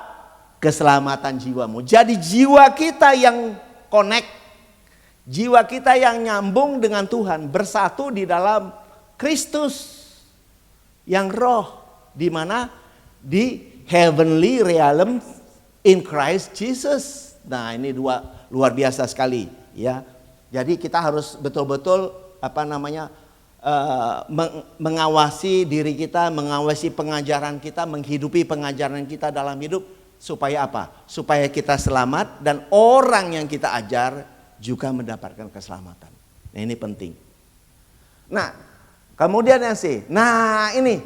Keselamatan jiwamu. Jadi jiwa kita yang connect. Jiwa kita yang nyambung dengan Tuhan. Bersatu di dalam Kristus. Yang roh. Di mana? Di heavenly realm in Christ Jesus. Nah ini dua luar biasa sekali ya. Jadi kita harus betul-betul mengawasi diri kita, mengawasi pengajaran kita, menghidupi pengajaran kita dalam hidup supaya apa? Supaya kita selamat dan orang yang kita ajar juga mendapatkan keselamatan. Nah ini penting. Nah kemudian yang C. Nah ini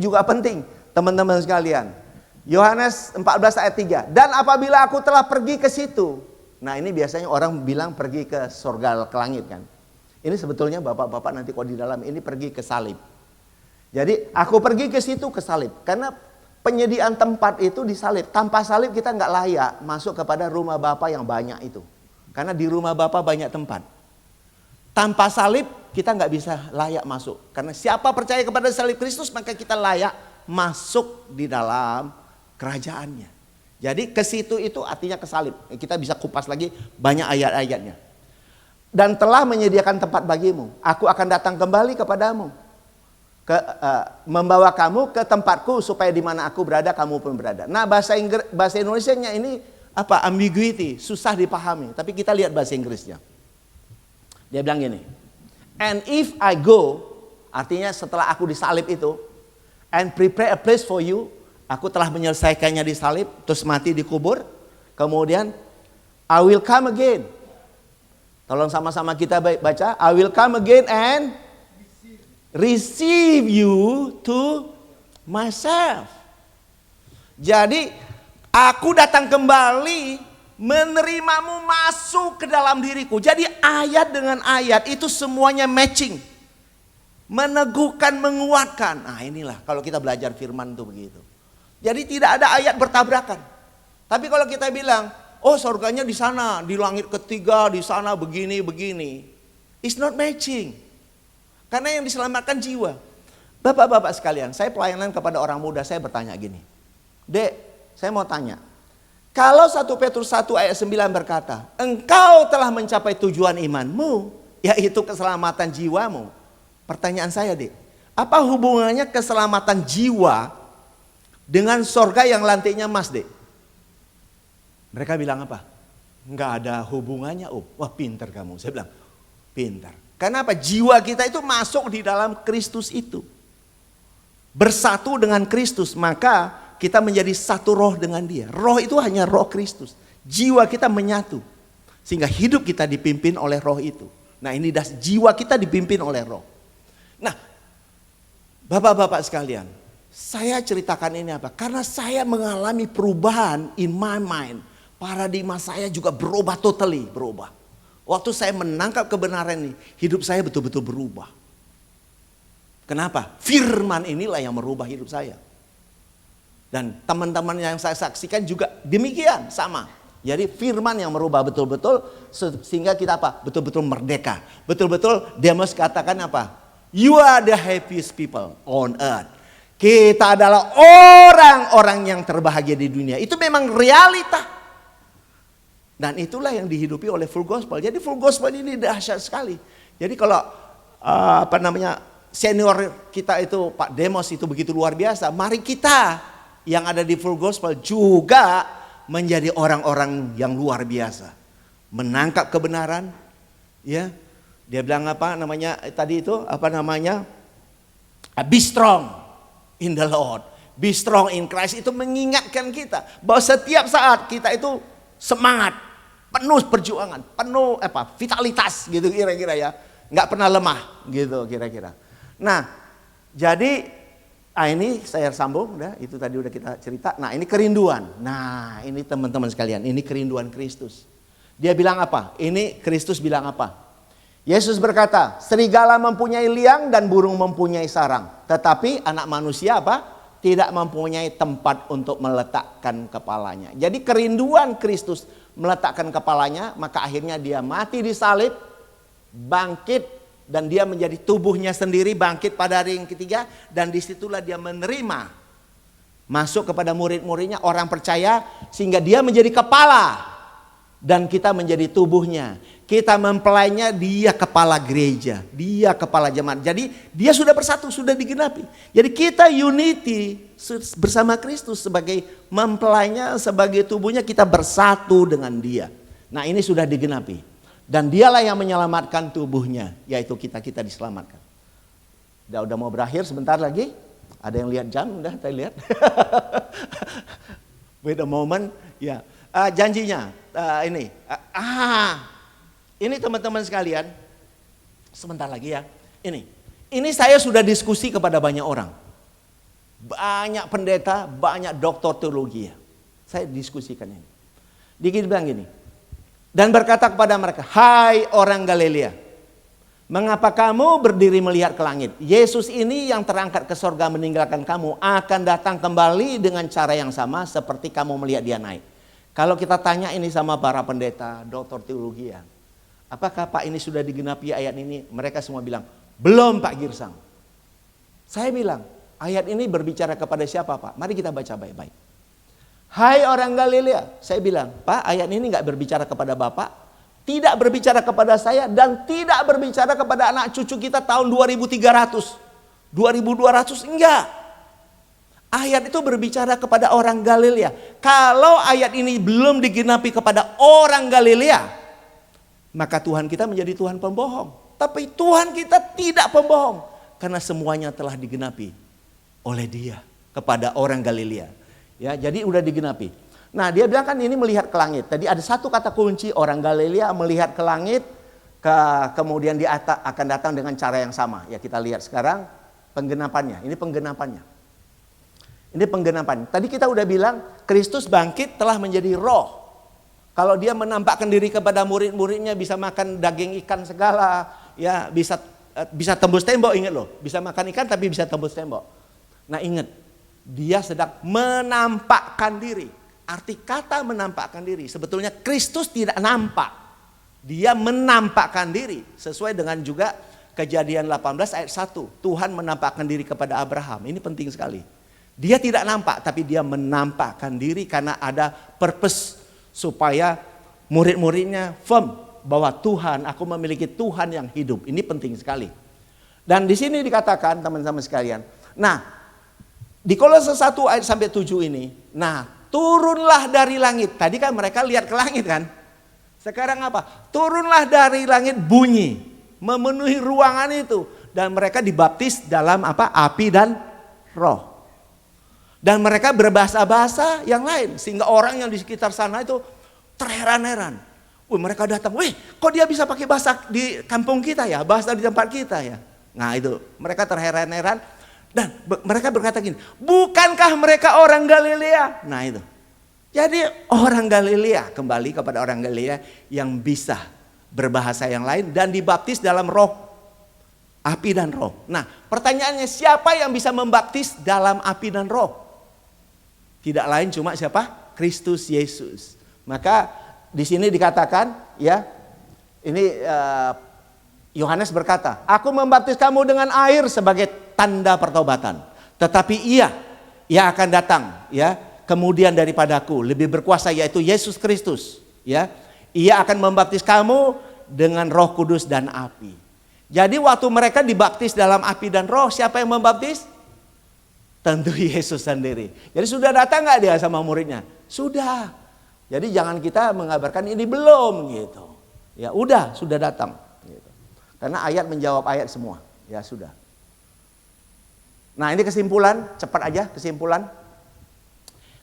juga penting teman-teman sekalian. Yohanes 14 ayat 3. Dan apabila aku telah pergi ke situ. Nah ini biasanya orang bilang pergi ke surga, ke langit kan. Ini sebetulnya bapak-bapak nanti kalau di dalam ini pergi ke salib. Jadi aku pergi ke situ ke salib. Karena penyediaan tempat itu di salib. Tanpa salib kita nggak layak masuk kepada rumah Bapa yang banyak itu. Karena di rumah Bapa banyak tempat. Tanpa salib kita nggak bisa layak masuk. Karena siapa percaya kepada salib Kristus maka kita layak masuk di dalam kerajaannya. Jadi ke situ itu artinya ke salib. Kita bisa kupas lagi banyak ayat-ayatnya. Dan telah menyediakan tempat bagimu. Aku akan datang kembali kepadamu. Membawa kamu ke tempatku supaya di mana aku berada kamu pun berada. Nah bahasa Indonesianya ini apa? Ambiguity, susah dipahami. Tapi kita lihat bahasa Inggrisnya. Dia bilang gini. And if I go, artinya setelah aku disalib itu, and prepare a place for you, aku telah menyelesaikannya di salib, terus mati dikubur. Kemudian, I will come again. Tolong sama-sama kita baca. I will come again and receive you to myself. Jadi, aku datang kembali menerimamu masuk ke dalam diriku. Jadi ayat dengan ayat itu semuanya matching. Meneguhkan, menguatkan. Nah inilah kalau kita belajar firman itu begitu. Jadi tidak ada ayat bertabrakan. Tapi kalau kita bilang, oh surganya di sana, di langit ketiga, di sana begini. It's not matching. Karena yang diselamatkan jiwa. Bapak-bapak sekalian, saya pelayanan kepada orang muda, saya bertanya gini. Dek, saya mau tanya. Kalau 1 Petrus 1 ayat 9 berkata, engkau telah mencapai tujuan imanmu, yaitu keselamatan jiwamu. Pertanyaan saya dek, apa hubungannya keselamatan jiwa dengan sorga yang lantainya emas dek? Mereka bilang apa? Enggak ada hubungannya Om. Wah pintar kamu. Saya bilang pintar. Kenapa? Jiwa kita itu masuk di dalam Kristus itu. Bersatu dengan Kristus, maka kita menjadi satu roh dengan dia. Roh itu hanya roh Kristus. Jiwa kita menyatu. Sehingga hidup kita dipimpin oleh roh itu. Nah ini jiwa kita dipimpin oleh roh. Nah Bapak-bapak sekalian, saya ceritakan ini apa? Karena saya mengalami perubahan in my mind. Paradigma saya juga berubah totally, berubah. Waktu saya menangkap kebenaran ini, hidup saya betul-betul berubah. Kenapa? Firman inilah yang merubah hidup saya. Dan teman-teman yang saya saksikan juga demikian, sama. Jadi firman yang merubah betul-betul sehingga kita apa? Betul-betul merdeka. Betul-betul Demas katakan apa? You are the happiest people on earth. Kita adalah orang-orang yang terbahagia di dunia. Itu memang realita. Dan itulah yang dihidupi oleh full gospel. Jadi full gospel ini dahsyat sekali. Jadi kalau senior kita itu Pak Demos itu begitu luar biasa. Mari kita yang ada di full gospel juga menjadi orang-orang yang luar biasa. Menangkap kebenaran, ya. Dia bilang apa namanya tadi itu be strong in the Lord, be strong in Christ. Itu mengingatkan kita bahwa setiap saat kita itu semangat, penuh perjuangan, penuh vitalitas gitu kira-kira ya, nggak pernah lemah gitu kira-kira. Nah jadi ini saya sambung, itu tadi udah kita cerita. Nah ini kerinduan. Nah ini teman-teman sekalian, ini kerinduan Kristus. Dia bilang apa? Ini Kristus bilang apa? Yesus berkata, serigala mempunyai liang dan burung mempunyai sarang. Tetapi anak manusia apa? Tidak mempunyai tempat untuk meletakkan kepalanya. Jadi kerinduan Kristus meletakkan kepalanya, maka akhirnya dia mati di salib, bangkit, dan dia menjadi tubuhnya sendiri, bangkit pada hari yang ketiga. Dan disitulah dia menerima, masuk kepada murid-muridnya, orang percaya, sehingga dia menjadi kepala. Dan kita menjadi tubuhnya. Kita mempelainya, dia kepala gereja. Dia kepala jemaat. Jadi dia sudah bersatu, sudah digenapi. Jadi kita unity bersama Kristus sebagai mempelainya, sebagai tubuhnya, kita bersatu dengan dia. Nah ini sudah digenapi. Dan dialah yang menyelamatkan tubuhnya, yaitu kita diselamatkan. Udah mau berakhir sebentar lagi. Ada yang lihat jam? Udah saya lihat. Wait a moment. Ya. Janjinya ini teman-teman sekalian, sebentar lagi ya. Ini saya sudah diskusi kepada banyak orang, banyak pendeta, banyak doktor teologi ya. Saya diskusikan ini. Dia bilang gini, dan berkata kepada mereka, hai orang Galilea, mengapa kamu berdiri melihat ke langit? Yesus ini yang terangkat ke sorga meninggalkan kamu akan datang kembali dengan cara yang sama seperti kamu melihat dia naik. Kalau kita tanya ini sama para pendeta, doktor teologi ya, apakah Pak ini sudah digenapi ayat ini? Mereka semua bilang, belum Pak Girsang. Saya bilang, ayat ini berbicara kepada siapa Pak? Mari kita baca baik-baik. Hai orang Galilea, saya bilang, Pak ayat ini gak berbicara kepada Bapak, tidak berbicara kepada saya, dan tidak berbicara kepada anak cucu kita tahun 2300, 2200, enggak. Ayat itu berbicara kepada orang Galilea. Kalau ayat ini belum digenapi kepada orang Galilea, maka Tuhan kita menjadi Tuhan pembohong. Tapi Tuhan kita tidak pembohong, karena semuanya telah digenapi oleh Dia kepada orang Galilea. Ya, jadi udah digenapi. Nah, dia bilang kan ini melihat ke langit. Tadi ada satu kata kunci, orang Galilea melihat ke langit, kemudian dia akan datang dengan cara yang sama. Ya, kita lihat sekarang penggenapannya. Ini penggenapannya. Ini penggenapan. Tadi kita udah bilang Kristus bangkit telah menjadi roh. Kalau dia menampakkan diri kepada murid-muridnya bisa makan daging ikan segala, ya bisa tembus tembok, ingat loh. Bisa makan ikan tapi bisa tembus tembok. Nah ingat, dia sedang menampakkan diri. Arti kata menampakkan diri, sebetulnya Kristus tidak nampak. Dia menampakkan diri sesuai dengan juga Kejadian 18 ayat 1. Tuhan menampakkan diri kepada Abraham. Ini penting sekali. Dia tidak nampak, tapi dia menampakkan diri karena ada purpose supaya murid-muridnya firm bahwa Tuhan, aku memiliki Tuhan yang hidup. Ini penting sekali. Dan di sini dikatakan teman-teman sekalian. Nah, di Kolose 1 ayat sampai 7 ini, nah turunlah dari langit. Tadi kan mereka lihat ke langit kan. Sekarang apa? Turunlah dari langit bunyi, memenuhi ruangan itu. Dan mereka dibaptis dalam apa? Api dan roh. Dan mereka berbahasa-bahasa yang lain. Sehingga orang yang di sekitar sana itu terheran-heran. Mereka datang, kok dia bisa pakai bahasa di kampung kita ya? Bahasa di tempat kita ya? Nah itu, mereka terheran-heran. Dan mereka berkata gini, bukankah mereka orang Galilea? Nah itu. Jadi orang Galilea, kembali kepada orang Galilea yang bisa berbahasa yang lain dan dibaptis dalam roh, api dan roh. Nah pertanyaannya, siapa yang bisa membaptis dalam api dan roh? Tidak lain cuma siapa? Kristus Yesus. Maka di sini dikatakan ya, ini Yohanes berkata, aku membaptis kamu dengan air sebagai tanda pertobatan. Tetapi ia akan datang ya. Kemudian daripadaku lebih berkuasa, yaitu Yesus Kristus ya. Ia akan membaptis kamu dengan Roh Kudus dan api. Jadi waktu mereka dibaptis dalam api dan roh, siapa yang membaptis? Tentu Yesus sendiri. Jadi sudah datang nggak dia sama muridnya? Sudah. Jadi jangan kita mengabarkan ini belum gitu. Ya udah, sudah datang gitu. Karena ayat menjawab ayat semua. Ya sudah. Nah ini kesimpulan, cepat aja kesimpulan.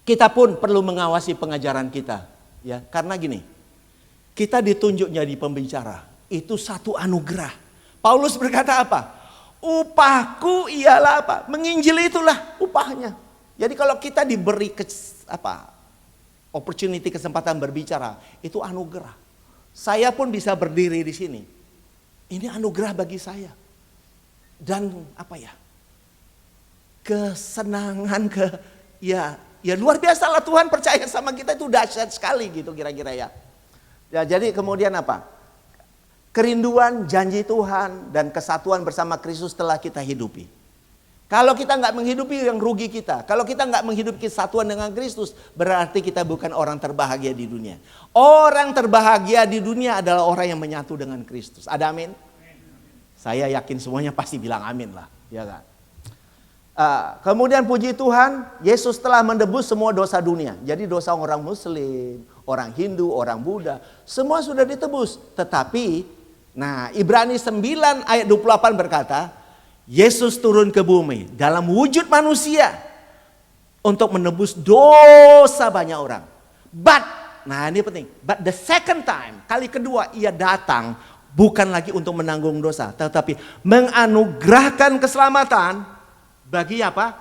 Kita pun perlu mengawasi pengajaran kita, ya. Karena gini, kita ditunjuk jadi pembicara, itu satu anugerah. Paulus berkata apa? Upahku ialah apa? Menginjil itulah upahnya. Jadi kalau kita diberi opportunity, kesempatan berbicara, itu anugerah. Saya pun bisa berdiri di sini. Ini anugerah bagi saya. Dan kesenangan ya luar biasa lah, Tuhan percaya sama kita itu dahsyat sekali gitu kira-kira ya. Ya jadi kemudian apa? Kerinduan janji Tuhan dan kesatuan bersama Kristus telah kita hidupi. Kalau kita nggak menghidupi, yang rugi kita. Kalau kita nggak menghidupi kesatuan dengan Kristus, berarti kita bukan orang terbahagia di dunia. Orang terbahagia di dunia adalah orang yang menyatu dengan Kristus. Ada amin? Saya yakin semuanya pasti bilang amin lah, ya kan? Kemudian puji Tuhan, Yesus telah menebus semua dosa dunia. Jadi dosa orang Muslim, orang Hindu, orang Buddha, semua sudah ditebus. Tetapi, Ibrani 9 ayat 28 berkata, Yesus turun ke bumi dalam wujud manusia untuk menebus dosa banyak orang. Ini penting. But the second time, kali kedua ia datang bukan lagi untuk menanggung dosa, tetapi menganugerahkan keselamatan bagi apa?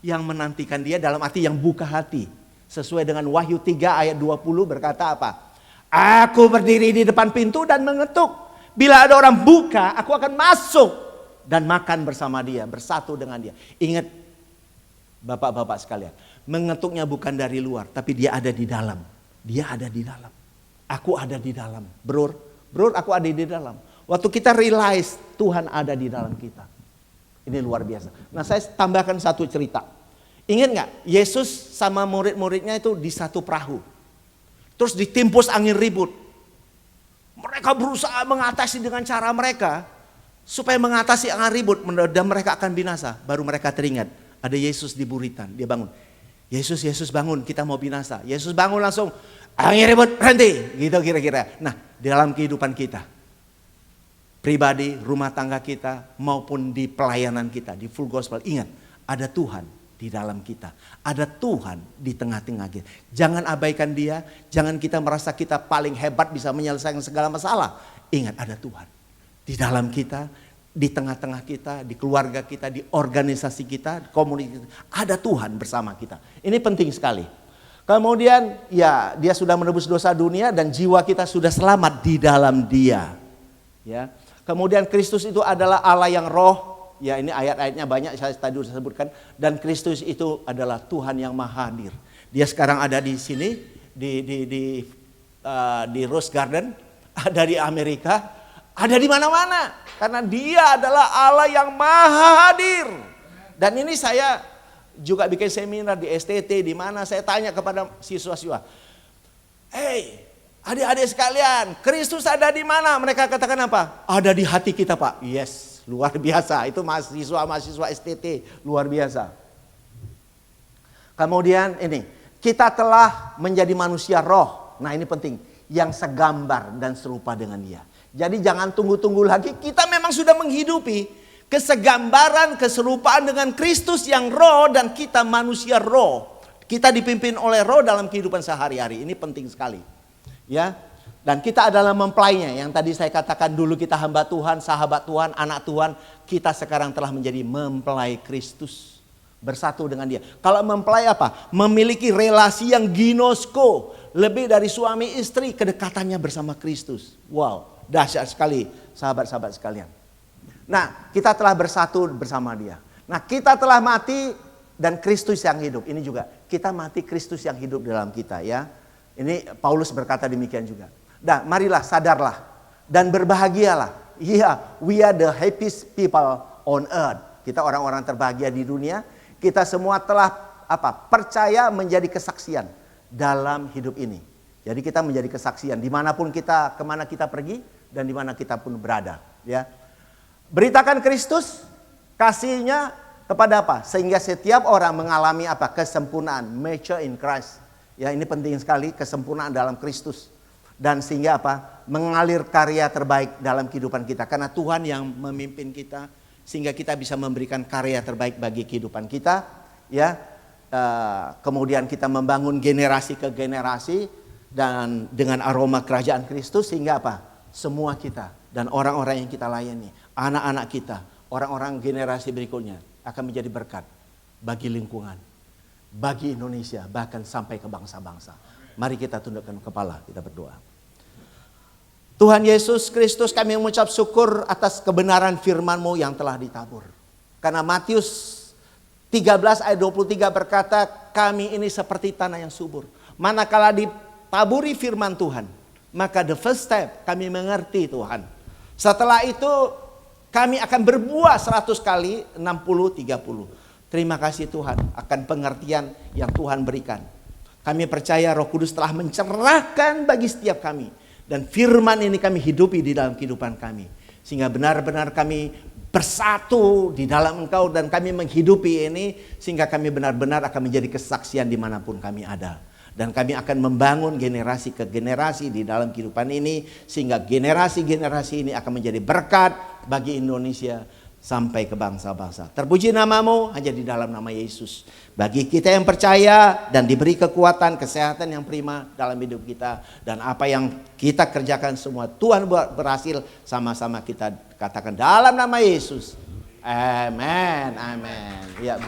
Yang menantikan dia, dalam arti yang buka hati. Sesuai dengan Wahyu 3 ayat 20 berkata apa? Aku berdiri di depan pintu dan mengetuk. Bila ada orang buka, aku akan masuk dan makan bersama dia, bersatu dengan dia. Ingat bapak-bapak sekalian, mengetuknya bukan dari luar, tapi dia ada di dalam. Dia ada di dalam. Aku ada di dalam. Bro, aku ada di dalam. Waktu kita realize Tuhan ada di dalam kita. Ini luar biasa. Nah saya tambahkan satu cerita. Ingat nggak? Yesus sama murid-muridnya itu di satu perahu. Terus ditimpus angin ribut. Mereka berusaha mengatasi dengan cara mereka. Supaya mengatasi angin ribut. Dan mereka akan binasa. Baru mereka teringat. Ada Yesus di buritan. Dia bangun. Yesus bangun, kita mau binasa. Yesus bangun langsung. Angin ribut, berhenti. Gitu kira-kira. Nah di dalam kehidupan kita. Pribadi, rumah tangga kita, maupun di pelayanan kita, di full gospel. Ingat, ada Tuhan di dalam kita. Ada Tuhan di tengah-tengah kita. Jangan abaikan dia, jangan kita merasa kita paling hebat bisa menyelesaikan segala masalah. Ingat, ada Tuhan di dalam kita, di tengah-tengah kita, di keluarga kita, di organisasi kita, di komunitas kita. Ada Tuhan bersama kita. Ini penting sekali. Kemudian, ya dia sudah menebus dosa dunia dan jiwa kita sudah selamat di dalam dia. Ya. Kemudian Kristus itu adalah Allah yang roh. Ya ini ayat-ayatnya banyak saya tadi sudah sebutkan. Dan Kristus itu adalah Tuhan yang maha hadir. Dia sekarang ada di sini. Di Rose Garden. Ada di Amerika. Ada di mana-mana. Karena dia adalah Allah yang maha hadir. Dan ini saya juga bikin seminar di STT. Di mana saya tanya kepada siswa-siswa. Hey, adik-adik sekalian, Kristus ada di mana? Mereka katakan apa? Ada di hati kita, Pak. Yes, luar biasa. Itu mahasiswa STT, luar biasa. Kemudian ini, kita telah menjadi manusia roh. Nah ini penting, yang segambar dan serupa dengan Dia. Jadi jangan tunggu-tunggu lagi, kita memang sudah menghidupi kesegambaran, keserupaan dengan Kristus yang roh dan kita manusia roh. Kita dipimpin oleh roh dalam kehidupan sehari-hari. Ini penting sekali. Ya. Dan kita adalah mempelainya. Yang tadi saya katakan dulu kita hamba Tuhan, sahabat Tuhan, anak Tuhan. Kita sekarang telah menjadi mempelai Kristus. Bersatu dengan Dia. Kalau mempelai apa? Memiliki relasi yang ginosko. Lebih dari suami istri, kedekatannya bersama Kristus. Wow, dahsyat sekali sahabat-sahabat sekalian. Nah, kita telah bersatu bersama Dia. Nah, kita telah mati dan Kristus yang hidup. Ini juga, kita mati, Kristus yang hidup dalam kita ya. Ini Paulus berkata demikian juga. Nah, marilah sadarlah dan berbahagialah. Iya, we are the happiest people on earth. Kita orang-orang terbahagia di dunia. Kita semua telah percaya menjadi kesaksian dalam hidup ini. Jadi kita menjadi kesaksian dimanapun kita, kemana kita pergi dan dimana kita pun berada. Ya, beritakan Kristus, kasihnya kepada apa? Sehingga setiap orang mengalami kesempurnaan, mature in Christ. Ya, ini penting sekali, kesempurnaan dalam Kristus. Dan sehingga mengalir karya terbaik dalam kehidupan kita. Karena Tuhan yang memimpin kita, sehingga kita bisa memberikan karya terbaik bagi kehidupan kita. Ya, kemudian kita membangun generasi ke generasi dan dengan aroma kerajaan Kristus, sehingga semua kita dan orang-orang yang kita layani, anak-anak kita, orang-orang generasi berikutnya akan menjadi berkat bagi lingkungan, bagi Indonesia, bahkan sampai ke bangsa-bangsa. Mari kita tundukkan kepala, kita berdoa. Tuhan Yesus Kristus, kami mengucap syukur atas kebenaran firman-Mu yang telah ditabur. Karena Matius 13 ayat 23 berkata, kami ini seperti tanah yang subur. Manakala ditaburi firman Tuhan, maka the first step kami mengerti Tuhan. Setelah itu kami akan berbuah 100 kali, 60, 30. Terima kasih Tuhan akan pengertian yang Tuhan berikan. Kami percaya Roh Kudus telah mencerahkan bagi setiap kami. Dan firman ini kami hidupi di dalam kehidupan kami. Sehingga benar-benar kami bersatu di dalam Engkau dan kami menghidupi ini. Sehingga kami benar-benar akan menjadi kesaksian dimanapun kami ada. Dan kami akan membangun generasi ke generasi di dalam kehidupan ini. Sehingga generasi-generasi ini akan menjadi berkat bagi Indonesia sampai ke bangsa-bangsa. Terpuji nama-Mu hanya di dalam nama Yesus. Bagi kita yang percaya dan diberi kekuatan, kesehatan yang prima dalam hidup kita. Dan apa yang kita kerjakan semua Tuhan berhasil, sama-sama kita katakan dalam nama Yesus. Amin, amin. Ya.